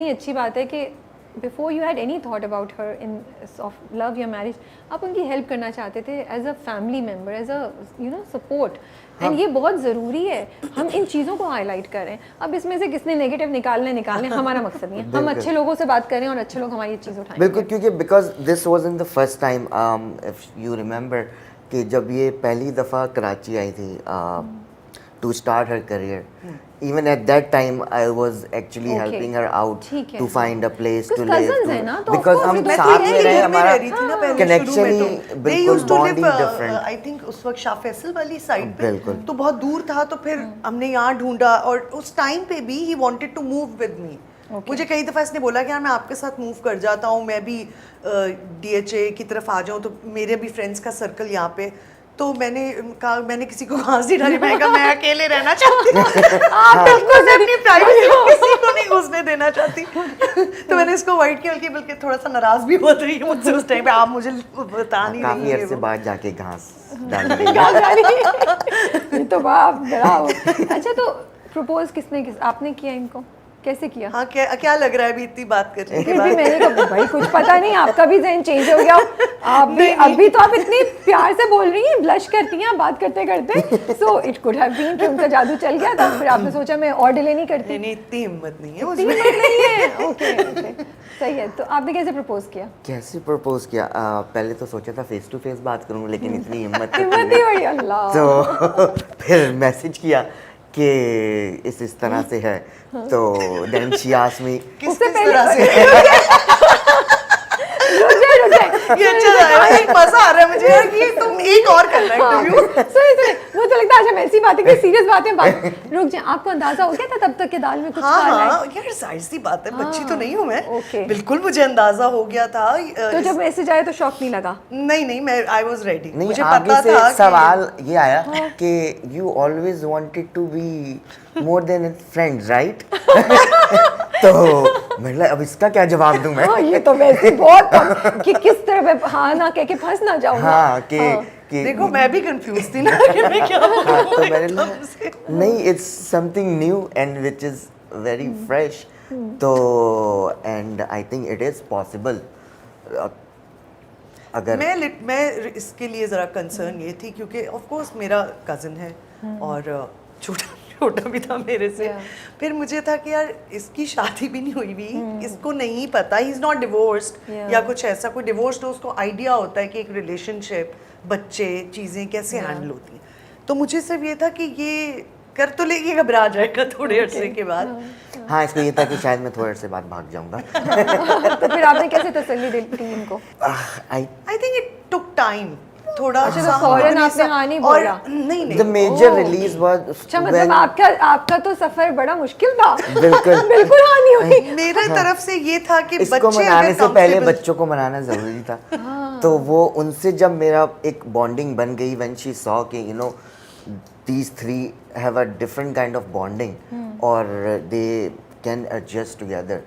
इतनी अच्छी बात है कि before you had any thought about her in of love या मैरिज, आप उनकी हेल्प करना चाहते थे as a family member, as a support. And ये बहुत ज़रूरी है, हम इन चीज़ों को हाईलाइट करें। अब इसमें से किसने नेगेटिव निकालने हमारा मकसद नहीं है। हम अच्छे लोगों से बात करें और अच्छे लोग हमारी चीज़ उठाएं। बिल्कुल, क्योंकि because this was in the first time, if you remember कि जब ये पहली दफ़ा कराची आई थी to start her career, even at that time I was actually helping her out to find a place to live, because हम साथ में रहे, हमारा connection ही बिल्कुल bond he different। I think उस वक्त शाह फैसल वाली साइड पे तो बहुत दूर था, तो फिर हमने यहाँ ढूंढा, और उस टाइम पे भी he wanted to move with me। मुझे कई दफ़ा इसने बोला कि यार मैं आपके साथ मूव कर जाता हूँ, मैं भी DHA की तरफ आ जाऊँ, तो मेरे भी फ्रेंड्स का सर्कल यहाँ पे। तो मैंने कहा, मैंने किसी को घास नहीं डाली, मैं कहा मैं अकेले रहना चाहती हूँ, मैं अपनी प्राइवेसी किसी को नहीं घुसने देना चाहती। तो मैंने इसको अवॉइड किया, बल्कि थोड़ा सा नाराज भी हो रही है मुझसे उस टाइम पे, आप मुझे बता नहीं रही काफी अरसे बाद जाके घास डाली। तो बाप बड़ा। अच्छा, तो प्रपोज आपने किया इनको, कैसे किया? हाँ, क्या लग रहा है अभी इतनी बात करने के बाद? मैंने कहा भाई कुछ पता नहीं, आपका भी ज़हन चेंज हो गया, आप भी अभी तो आप इतनी प्यार से बोल रही हैं, ब्लश करती हैं बात करते करते। So it could have been कि उनका जादू चल गया था, फिर आपने सोचा मैं और डिले नहीं करती। नहीं, इतनी हिम्मत नहीं है उसमें। हिम्मत नहीं है, ओके सही है। तो आपने कैसे प्रपोज किया? कैसे प्रपोज किया? पहले तो सोचा था फेस टू फेस बात करूँ, लेकिन इतनी हिम्मत नहीं हुई। अल्लाह। तो फिर मैसेज किया कि इस तरह से है, तो देन शी आस्क्ड मी किस तरह से ये अच्छा है, मजा आ रहा है मुझे यार कि तुम एक और करना इंटरव्यू। सुनिए, वो तो लगता है अच्छा मैं ऐसी बातें कि सीरियस बातें बात। रुक जाए, आपको अंदाजा हो गया था तब तक के दाल में कुछ काला है? हाँ यार, जाहिर सी बात है, बच्ची तो नहीं हूँ मैं। बिल्कुल मुझे अंदाजा हो गया था। तो जब मैसेज आया तो शॉक नहीं लगा? नहीं, मैं आई वाज रेडी। मुझे पता था। सवाल ये आया कि you always wanted to be more than friends, right? तो मतलब अब इसका क्या जवाब दूं मैं? ये तो वैसे बहुत कि किस तरह हाँ ना कह के फंस ना जाऊं। हाँ कि देखो मैं भी कंफ्यूज थी ना कि मैं क्या बोलूं। तो मेरे लिए नहीं, it's something new and which is very fresh. तो and I think it is possible. अगर मैं इसके लिए ज़रा कंसर्न ये थी क्योंकि ऑफ कोर्स मेरा कज़न है और छोटा भी था मेरे से। फिर मुझे था कि यार इसकी शादी भी नहीं हुई भी, इसको नहीं पता, ही इज़ नॉट डिवोर्स्ड या कुछ ऐसा। कोई डिवोर्स्ड हो उसको आइडिया होता है कि एक रिलेशनशिप, बच्चे, चीज़ें कैसे हैंडल होती हैं। तो मुझे सिर्फ ये था कि ये कर तो लेके घबरा जाएगा थोड़े अरसे के बाद। हाँ, इसको ये था कि शायद मैं थोड़े अरसे बाद भाग जाऊंगा। तो फिर आपने कैसे तसल्ली दी टीम को? आई थिंक इट टुक टाइम थोड़ा। अच्छा, तो फौरन आपने हाँ नहीं बोला? नहीं। The major release was अच्छा, मतलब आपका तो सफर बड़ा मुश्किल था। बिल्कुल बिल्कुल हाँ नहीं हुई। मेरे तरफ से ये था कि इसको मनाने से पहले बच्चों को मनाना जरूरी था। तो वो उनसे जब मेरा एक बॉन्डिंग बन गई, when she saw कि you know these three have a different kind of bonding और they can adjust together,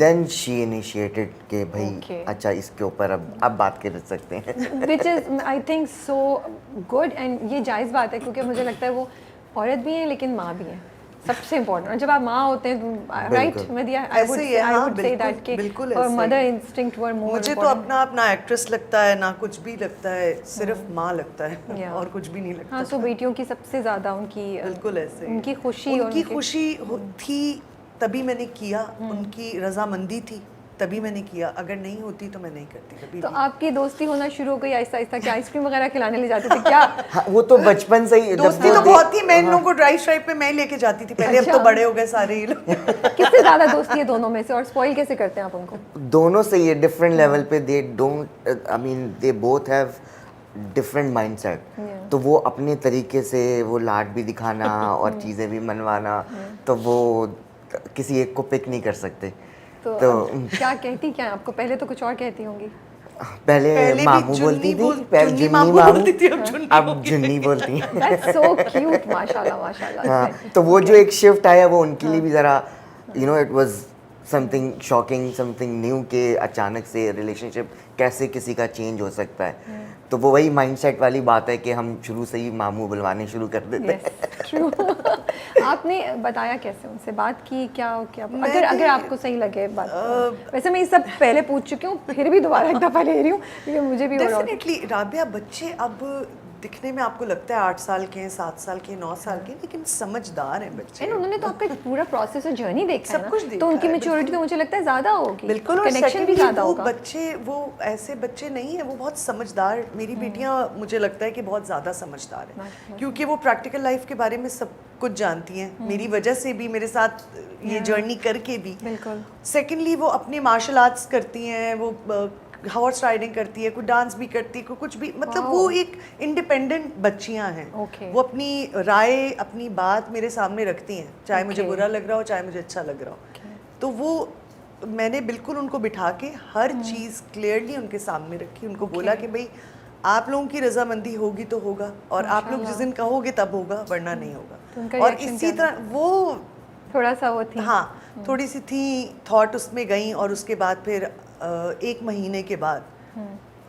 then she initiated कि भाई अच्छा इसके ऊपर अब बात कर सकते हैं। Which is I think so good and ये जायज़ बात है, क्योंकि मुझे लगता है वो औरत भी है लेकिन माँ भी है, सबसे इम्पोर्टेंट। और जब आप माँ होते हैं, right मदिया, I would say that कि और मदर इंस्टिंक्ट वर मोर। मुझे तो अपना एक्ट्रेस लगता है ना, कुछ भी लगता है, सिर्फ माँ लगता है और कुछ भी नहीं लगता। हाँ, सो बेटियों की सबसे ज़्यादा उनकी बिल्कुल ऐसे उनकी खुशी थी, तभी मैंने किया, उनकी रजामंदी थी तभी मैंने किया, अगर नहीं होती तो मैं नहीं करती कभी। तो आपकी दोस्ती होना शुरू हो गई आहिस्ता आहिस्ता, क्या आइसक्रीम वगैरह खिलाने ले जाते थे क्या? हाँ, वो तो बचपन से ही दोस्ती तो बहुत थी। मैं इन लोगों को ड्राइव पे मैं लेके जाती थी पहले। अब तो बड़े हो गए सारे ही लोग। किससे ज़्यादा दोस्ती है दोनों में से, और स्पॉइल कैसे करते हैं आप उनको? दोनों से ये डिफरेंट लेवल पे, they don't, I mean they both have different mindset. तो वो अपने तरीके से वो लाड भी दिखाना और चीज़ें भी मनवाना, तो वो किसी एक को पिक नहीं कर सकते। तो क्या कहती क्या आपको? पहले तो कुछ और कहती होंगी। पहले मामू बोलती थी, पहले जुन्नी मामू बोलती थी, अब जुन्नी बोलती हैं। That's so cute, माशाल्लाह माशाल्लाह। हाँ, तो वो जो एक शिफ्ट आया वो उनके लिए भी ज़रा you know it was something shocking, something new के अचानक से रिलेशनशिप कैसे किसी का चेंज हो सकता है। तो वो वही माइंडसेट वाली बात है कि हम शुरू से ही मामू बुलवाने शुरू कर देते हैं। True। आपने बताया कैसे उनसे बात की क्या क्या मैंने- अगर आपको सही लगे बात वैसे मैं ये सब पहले पूछ चुकी हूँ फिर भी दोबारा एक दफ़ा ले रही हूँ क्योंकि मुझे भी हो रहा होता है। डेफिनेटली राबिया, बच्चे अब दिखने में आपको लगता है 8 साल के हैं, 7 साल के, 9 साल के, लेकिन समझदार हैं बच्चे। एंड उन्होंने तो आपका पूरा प्रोसेस और जर्नी देखा है सब ना, कुछ तो देखा उनकी है, मेच्योरिटी तो मुझे लगता है ज़्यादा होगी, बिल्कुल। और कनेक्शन भी secondly, ज़्यादा वो होगा। बच्चे वो ऐसे बच्चे नहीं है, वो बहुत समझदार, मेरी बेटियां मुझे लगता है कि बहुत ज़्यादा समझदार हैं, क्योंकि वो प्रैक्टिकल लाइफ के बारे में सब कुछ जानती हैं, मेरी वजह से भी, मेरे साथ ये जर्नी करके भी। बिल्कुल। सेकेंडली वो अपने मार्शल आर्ट्स करती हैं, वो हॉर्स राइडिंग करती है, कोई डांस भी करती है, कोई कुछ भी, मतलब वो एक इंडिपेंडेंट बच्चियां हैं। Okay. वो अपनी राय, अपनी बात मेरे सामने रखती हैं, चाहे मुझे Okay. बुरा लग रहा हो, चाहे मुझे अच्छा लग रहा हो। तो वो मैंने बिल्कुल उनको बिठा के हर चीज़ क्लियरली उनके सामने रखी, उनको बोला कि भाई आप लोगों की रजामंदी होगी तो होगा, और आप लोग जिस दिन कहोगे तब होगा, वरना नहीं तो उनका होगा। और reaction इसी क्या तरह वो थोड़ा सा वो थी। हाँ थोड़ी सी थी, थॉट उसमें गई, और उसके बाद फिर 1 महीने के बाद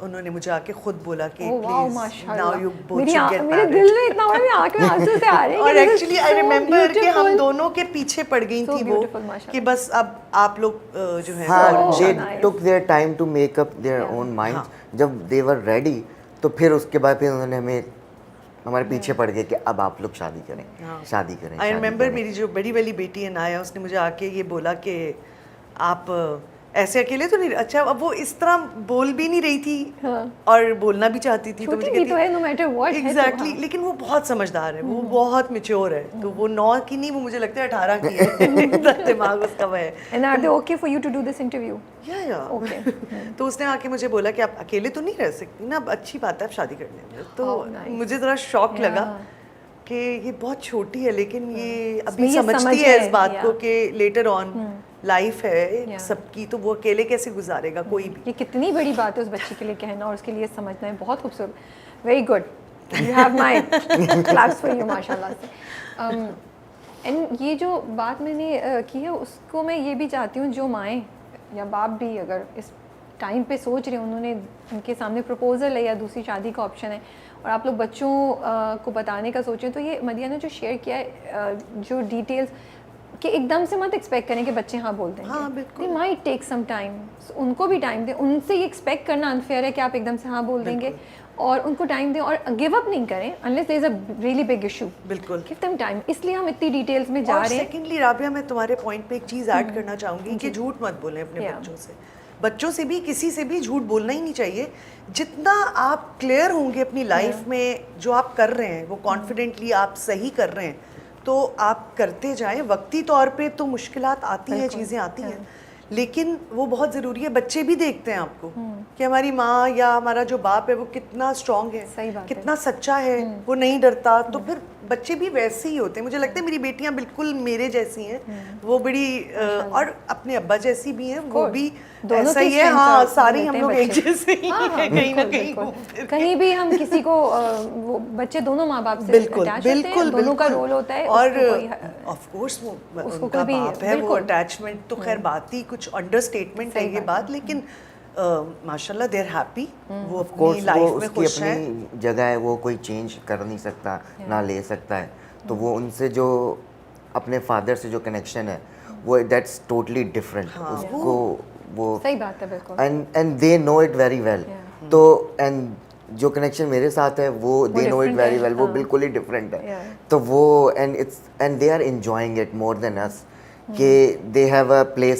उन्होंने मुझे आके खुद बोला कि ओह वाओ प्लीज माशाल्लाह, नाउ यू बोथ मेरी शुड गेट मेरे दिल में इतना बड़ा, मेरी आंख में आंसू से आ रहे हैं और कि this is actually I so remember कि हम beautiful. दोनों के पीछे पड़ गई So थी वो, beautiful, माशाल्लाह। कि बस अब आप लोग जो है हाँ, Oh, they nice. took their time to make up their Yeah. own minds. जब they were ready, तो फिर उसके बाद फिर उन्होंने हमारे पीछे पड़ गए कि अब आप लोग शादी करें, शादी करें। आई शादी रिमेम्बर करें। मेरी जो बड़ी वाली बेटी है नाया, उसने मुझे आके ये बोला कि आप ऐसे अकेले तो नहीं, अच्छा अब वो इस तरह बोल भी नहीं रही थी और बोलना भी चाहती थी, छोटी भी तो है, no matter what है तो, एग्जैक्टली हाँ। लेकिन वो बहुत समझदार है, वो बहुत मैच्योर है, तो वो 9 की नहीं, वो मुझे लगता है 18 की है इतना दिमाग उसका वो है। And are they okay for you to do this interview? या Okay. तो उसने आके मुझे बोला कि आप अकेले तो नहीं रह सकती ना, अब अच्छी बात है आप शादी कर लेंगे। तो Oh, nice. मुझे ज़रा शौक Yeah. लगा कि ये बहुत छोटी है, लेकिन ये इसमें अभी ये समझती समझ है है, इस बात को yeah. कि लेटर ऑन लाइफ है Yeah. सबकी, तो वो अकेले कैसे गुजारेगा कोई भी। ये कितनी बड़ी बात है उस बच्चे के लिए कहना और उसके लिए समझना है, बहुत खूबसूरत, very good, you have my claps for you माशाल्लाह से। एंड ये जो बात मैंने की है उसको मैं ये भी चाहती हूँ, जो माएँ या बाप भी अगर इस टाइम पे सोच रहे हैं, उन्होंने उनके सामने प्रपोजल है या दूसरी शादी का ऑप्शन है और आप लोग बच्चों को बताने का सोचें, तो ये मदिया ने जो शेयर किया है जो डिटेल्स कि एकदम से मत एक्सपेक्ट करें कि बच्चे हाँ बोल देंगे। हाँ, बिल्कुल। They might take some time, उनको भी टाइम दें, उनसे ये एक्सपेक्ट करना अनफेयर है कि आप एकदम से हाँ बोल देंगे, और उनको टाइम दें और गिव अप नहीं करें unless there is a really big issue. बिल्कुल। गिव देम टाइम, इसलिए हम इतनी डिटेल्स में जा और रहे हैं। सेकेंडली राबिया, मैं तुम्हारे पॉइंट पे एक चीज़ ऐड करना चाहूँगी कि झूठ मत बोलें अपने Yeah. बच्चों से, बच्चों से भी, किसी से भी झूठ बोलना ही नहीं चाहिए। जितना आप क्लियर होंगे अपनी लाइफ में, जो आप कर रहे हैं वो कॉन्फिडेंटली आप सही कर रहे हैं, तो आप करते जाएं। वक्ती तौर पे तो मुश्किलात आती हैं, चीज़ें आती हैं, लेकिन वो बहुत ज़रूरी है। बच्चे भी देखते हैं आपको कि हमारी माँ या हमारा जो बाप है वो कितना स्ट्रांग है, सही बात है। कितना सच्चा है, वो नहीं डरता, तो फिर बच्चे भी वैसे ही होते हैं। मुझे लगता है मेरी बेटियां बिल्कुल मेरे जैसी हैं, वो बड़ी और अपने अब्बा जैसी भी हैं, वो भी दोनों ऐसा की ही है। strength हाँ, आप सारी लेते हम हैं लोग एक बच्चे। जैसे ही हाँ, हैं, कहीं ना बिल्कुल, कहीं बिल्कुल। घूम फिर के। कहीं भी हम किसी को वो बच्चे दोनों माँ बाप से बिल्कुल attached होते हैं, बिल्कुल दोनों का बिल्कुल। रोल होता है, और उसको कोई ऑफ कोर्स वो उसको उनका कोई भी- बाप है, वो बिल्कुल। अटैचमेंट तो खैर बात ही कुछ अंडरस्टेटमेंट है सही ये बात बात, लेकिन माशाल्लाह दे आर हैप्पी, वो Of course, अपनी वो लाइफ में उसकी खुश हैं। अपनी जगह है, वो कोई चेंज कर नहीं सकता, ना ले सकता है, तो वो उनसे जो अपने फादर से जो कनेक्शन है वो दैट्स टोटली डिफरेंट। उसको वो सही बात है बिल्कुल। And they know it very well. तो एंड जो कनेक्शन मेरे साथ है वो they know it different very है, वेल, वो हाँ। बिल्कुल ही डिफरेंट है। Yeah. तो वो and they are enjoying it more than us, कि दे हैव अ प्लेस